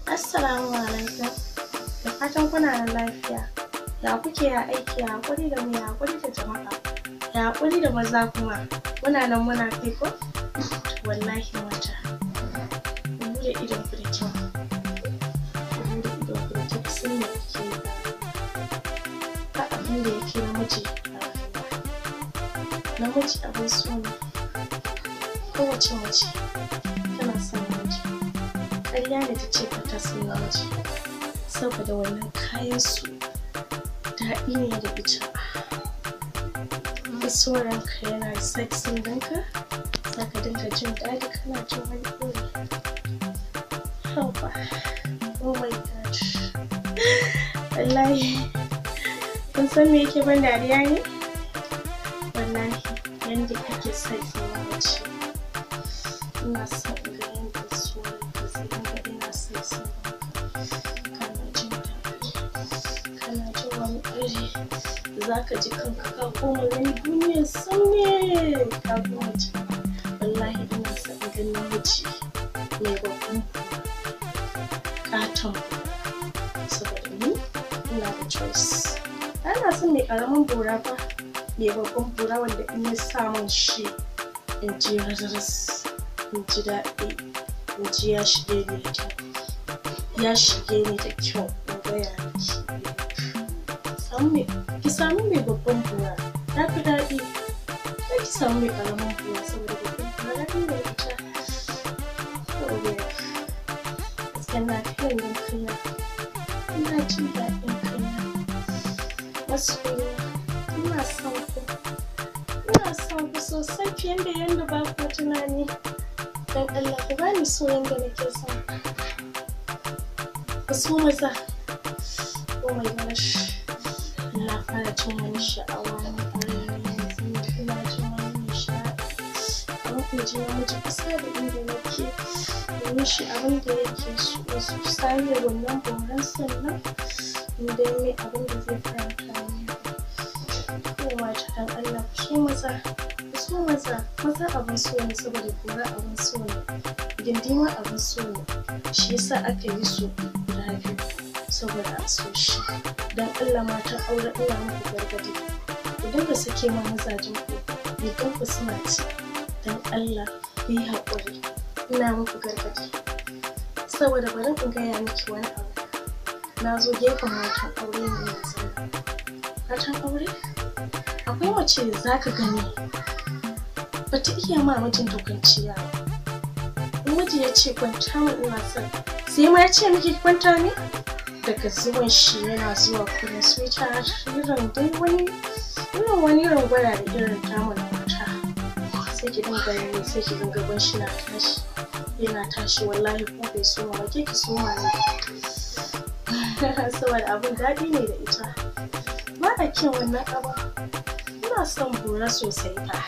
Assalamu alaikum. Da fatan kuna da lafiya. Ya kuke ya aiki, ya haƙuri da mu, ya haƙuri da jama'a, ya haƙuri da maza kuma. Muna nan muna kai ko? Wallahi mata. Ku bude idon ku da kyau. Ku bude idon ku da kyau, ku san me kuke yi. Ba abin da yake namiji a rayuwa. Namiji abin so ne. Kowace mace tana son namiji. Ƙarya ne ta ce ba ta son namiji. Saboda wannan kayan su daɗi ne da ita. Sauranka yana da sexy ɗinka, za ka dinga jin daɗi kana jin wani iri. Haba, oh my god. Wallahi, kun san me yake ban dariya ne? Wallahi, yanda kake sexy na mace. Ina son in ga yanda sauranka zai dinga ina sexy ɗinka. Kana jin daɗi, kana jin wani iri. Za ka ji kanka ka koma wani duniyar sauye ka koma can. Wallahi ina son in ga namiji mai babban katon saboda ni ina da choice. Ana son mai ƙaramin bora fa, mai babban bora wanda in ya sa min shi in ji raras, in ji daɗi, in ji ya shige ni da kyau. Ya shige ni da kyau in gaya miki. Ki samu mai babban bora, ta fi daɗi. Sai ki samu mai ƙaramin bora saboda babban bora daɗi ne ita. Gaskiya na fiye yin kaina, ina jin daɗin kaina. Masoya, ina son ku, ina son ku sosai fiye da yadda ba ku tunani. Don Allah ku bani so yadda nake son ku so maza. Oh my gosh. Na fara jin wani sha'awa na yanzu ina jin wani nishaɗi. Kamar in ji namiji kusa da inda nake yi mishi abin da yake so. Wasu sanya wannan boran sannan in dai mai abin da zai faranta ni. Kowa ta dan Allah ku so maza, ku so maza. Maza abin so ne saboda bora abin so ne. Gindi ma abin so ne. Shi yasa aka yi su guda biyu saboda a so shi. Don Allah matan aure ina muku gargadi. Ku dinga sake ma mazajen ku, rigan ku suna ci. Don Allah ku yi haƙuri. Ina muku gargadi. Saboda bari in gaya miki wani abu. Na zo gefen matan aure ne yanzu. Matan aure? Akwai mace da za ka gani ba ta iya ma mijinta kwanciya ba. In miji ya ce kwanta min ina son, sai ma ya ce miki kwanta ne? Daga zuwan shi yana zuwa kuma sweetheart irin dai wani irin gwada da irin tamu na mata. Sai ki dinga yi, sai ki dinga ban shi na tashi, yana tashi wallahi ko bai soma ba ke ki soma ne. Saboda abin daɗi ne da ita. Ba a kyan wannan abu. Ina son bora sosai fa.